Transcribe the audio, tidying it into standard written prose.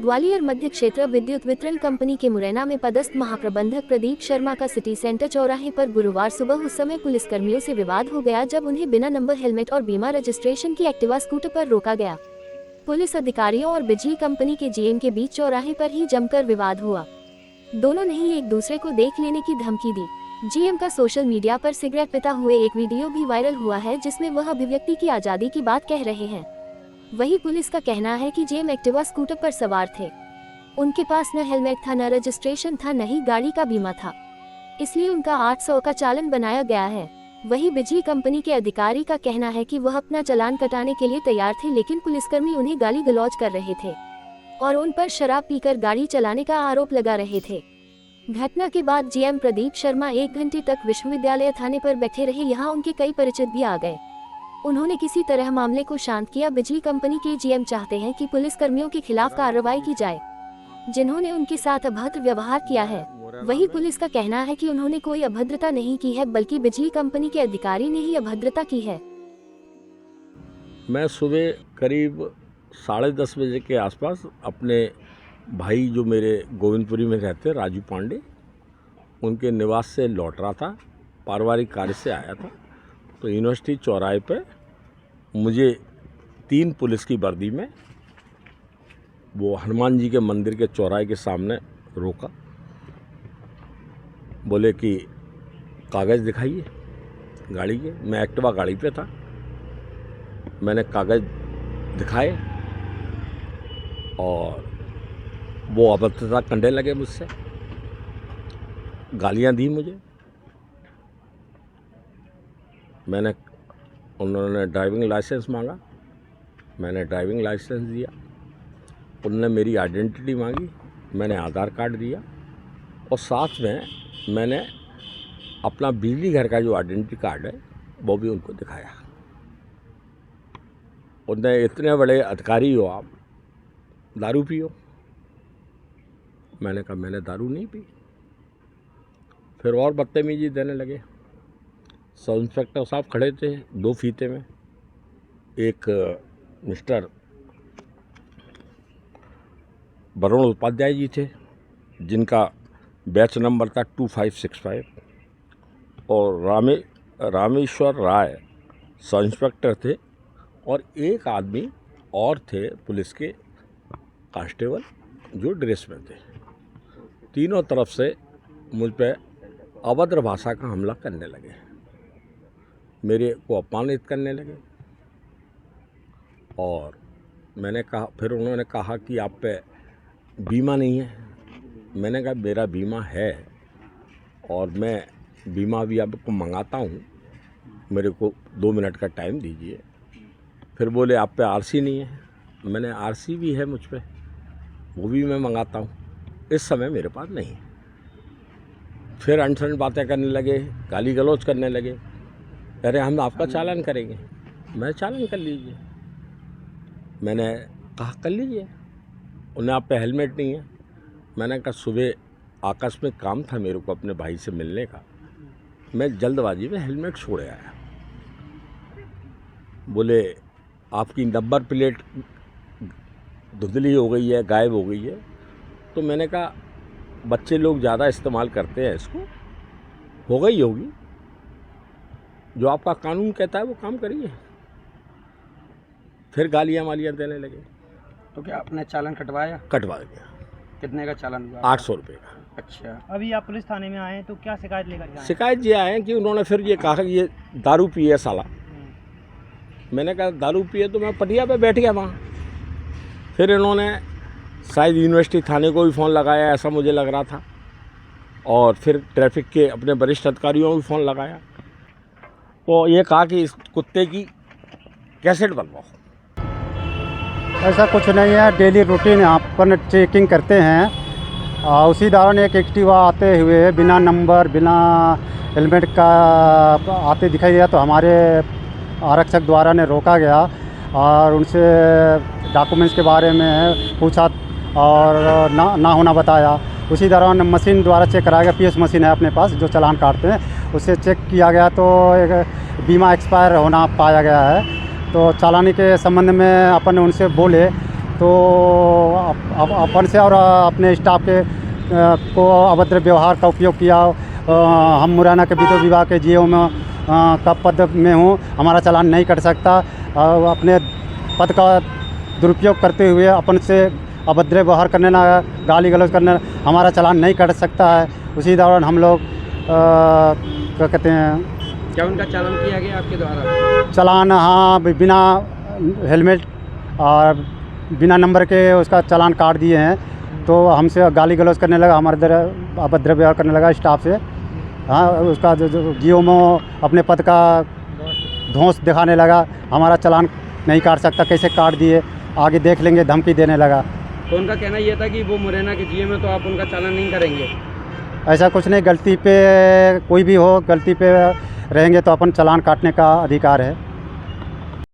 ग्वालियर मध्य क्षेत्र विद्युत वितरण कंपनी के मुरैना में पदस्थ महाप्रबंधक प्रदीप शर्मा का सिटी सेंटर चौराहे पर गुरुवार सुबह उस समय पुलिसकर्मियों से विवाद हो गया जब उन्हें बिना नंबर हेलमेट और बीमा रजिस्ट्रेशन की एक्टिवा स्कूटर पर रोका गया। पुलिस अधिकारियों और बिजली कंपनी के जीएम के बीच चौराहे पर ही जमकर विवाद हुआ। दोनों ने ही एक दूसरे को देख लेने की धमकी दी। जीएम का सोशल मीडिया पर सिगरेट पीता हुए एक वीडियो भी वायरल हुआ है जिसमें वह अभिव्यक्ति की आजादी की बात कह रहे हैं। वही पुलिस का कहना है कि जीएम एक्टिवा स्कूटर पर सवार थे। उनके पास न हेलमेट था, न रजिस्ट्रेशन था, न ही गाड़ी का बीमा था, इसलिए उनका 800 का चालान बनाया गया है। वही बिजली कंपनी के अधिकारी का कहना है कि वह अपना चालान कटाने के लिए तैयार थे, लेकिन पुलिसकर्मी उन्हें गाली गलौज कर रहे थे और उन पर शराब पीकर गाड़ी चलाने का आरोप लगा रहे थे। घटना के बाद जीएम प्रदीप शर्मा 1 घंटे तक विश्वविद्यालय थाने पर बैठे रहे। यहाँ उनके कई परिचित भी आ गए। उन्होंने किसी तरह मामले को शांत किया। बिजली कंपनी के जीएम चाहते हैं कि पुलिसकर्मियों के खिलाफ कार्रवाई की जाए जिन्होंने उनके साथ अभद्र व्यवहार किया है। वही पुलिस का कहना है कि उन्होंने कोई अभद्रता नहीं की है, बल्कि बिजली कंपनी के अधिकारी ने ही अभद्रता की है। मैं सुबह करीब 10:30 बजे के आसपास अपने भाई जो मेरे गोविंदपुरी में रहते राजू पांडे, उनके निवास से लौट रहा था। पारिवारिक कार्य से आया था तो यूनिवर्सिटी चौराहे पे मुझे 3 पुलिस की वर्दी में वो हनुमान जी के मंदिर के चौराहे के सामने रोका। बोले कि कागज़ दिखाइए गाड़ी के। मैं एक्टिवा गाड़ी पे था। मैंने कागज़ दिखाए और वो अभद्रता करने लगे मुझसे, गालियां दी मुझे। उन्होंने ड्राइविंग लाइसेंस मांगा, मैंने ड्राइविंग लाइसेंस दिया। उन्होंने मेरी आइडेंटिटी मांगी, मैंने आधार कार्ड दिया और साथ में मैंने अपना बिजली घर का जो आइडेंटिटी कार्ड है वो भी उनको दिखाया। उन्होंने इतने बड़े अधिकारी हो आप, दारू पियो। मैंने कहा मैंने दारू नहीं पी। फिर और बदतमीजी देने लगे। सब इंस्पेक्टर साहब खड़े थे 2 फीते में। एक मिस्टर वरुण उपाध्याय जी थे जिनका बैच नंबर था 2565 और रामेश्वर राय सब इंस्पेक्टर थे और एक आदमी और थे पुलिस के कांस्टेबल जो ड्रेस में थे। तीनों तरफ से मुझ पे अभद्र भाषा का हमला करने लगे, मेरे को अपमानित करने लगे। और मैंने कहा, फिर उन्होंने कहा कि आप पे बीमा नहीं है। मैंने कहा मेरा बीमा है और मैं बीमा भी आपको मंगाता हूँ, मेरे को 2 मिनट का टाइम दीजिए। फिर बोले आप पे आरसी नहीं है। मैंने आरसी भी है मुझ पे, वो भी मैं मंगाता हूँ, इस समय मेरे पास नहीं है। फिर अनसन बातें करने लगे, गाली गलौज करने लगे। अरे हम आपका चालान करेंगे। मैं चालान कर लीजिए। मैंने कहा कर लीजिए। उन्हें आप पे हेलमेट नहीं है। मैंने कहा सुबह आकस्मिक काम था मेरे को अपने भाई से मिलने का, मैं जल्दबाजी में हेलमेट छोड़ आया। बोले आपकी नंबर प्लेट धुंधली हो गई है, गायब हो गई है। तो मैंने कहा बच्चे लोग ज़्यादा इस्तेमाल करते हैं इसको, हो गई होगी। जो आपका कानून कहता है वो काम करिए। फिर गालियाँ मालियाँ देने लगे। तो क्या आपने चालान कटवाया? कटवा दिया। कितने का चालान हुआ? 800 रुपये का। अच्छा, अभी आप पुलिस थाने में आए हैं तो क्या शिकायत लेकर के आए हैं? शिकायत ये आए कि उन्होंने फिर ये कहा कि ये दारू पिए साला। मैंने कहा दारू पिए तो मैं पटिया पे बैठ गया वहाँ। फिर इन्होंने शायद यूनिवर्सिटी थाने को भी फ़ोन लगाया, ऐसा मुझे लग रहा था। और फिर ट्रैफिक के अपने वरिष्ठ अधिकारियों को भी फ़ोन लगाया। तो ये कहा कि इस कुत्ते की कैसेट बनवाओ। ऐसा कुछ नहीं है, डेली रूटीन यहाँ पर चेकिंग करते हैं। उसी दौरान एक एक्टिवा आते हुए बिना नंबर बिना हेलमेट का आते दिखाई दिया तो हमारे आरक्षक द्वारा ने रोका गया और उनसे डॉक्यूमेंट्स के बारे में पूछा और ना होना बताया। उसी दौरान मशीन द्वारा चेक कराया गया, पीएस मशीन है अपने पास जो चालान काटते हैं, उससे चेक किया गया तो एक बीमा एक्सपायर होना पाया गया है। तो चालानी के संबंध में अपन उनसे बोले तो अपन से और अपने स्टाफ के को अभद्र व्यवहार का उपयोग किया। हम मुरैना के विद्युत विभाग के जीओ में का पद में हूँ, हमारा चालान नहीं कट सकता। अपने पद का दुरुपयोग करते हुए अपन से अभद्र व्यवहार करने ना, गाली गलौज करने, हमारा चालान नहीं कट सकता है। उसी दौरान हम लोग क्या कहते हैं, क्या उनका चालान किया गया आपके द्वारा? चालान, हाँ, बिना हेलमेट और बिना नंबर के उसका चालान काट दिए हैं। तो हमसे गाली गलौज करने लगा, हमारे इधर अभद्र व्यवहार करने लगा स्टाफ से। हाँ, उसका जो जीओ में अपने पद का धौंस दिखाने लगा, हमारा चालान नहीं काट सकता, कैसे काट दिए, आगे देख लेंगे, धमकी देने लगा। तो उनका कहना ये था कि वो मुरैना के जीएम में, तो आप उनका चालान नहीं करेंगे? ऐसा कुछ नहीं, गलती पे कोई भी हो, गलती पे रहेंगे तो अपन चालान काटने का अधिकार है।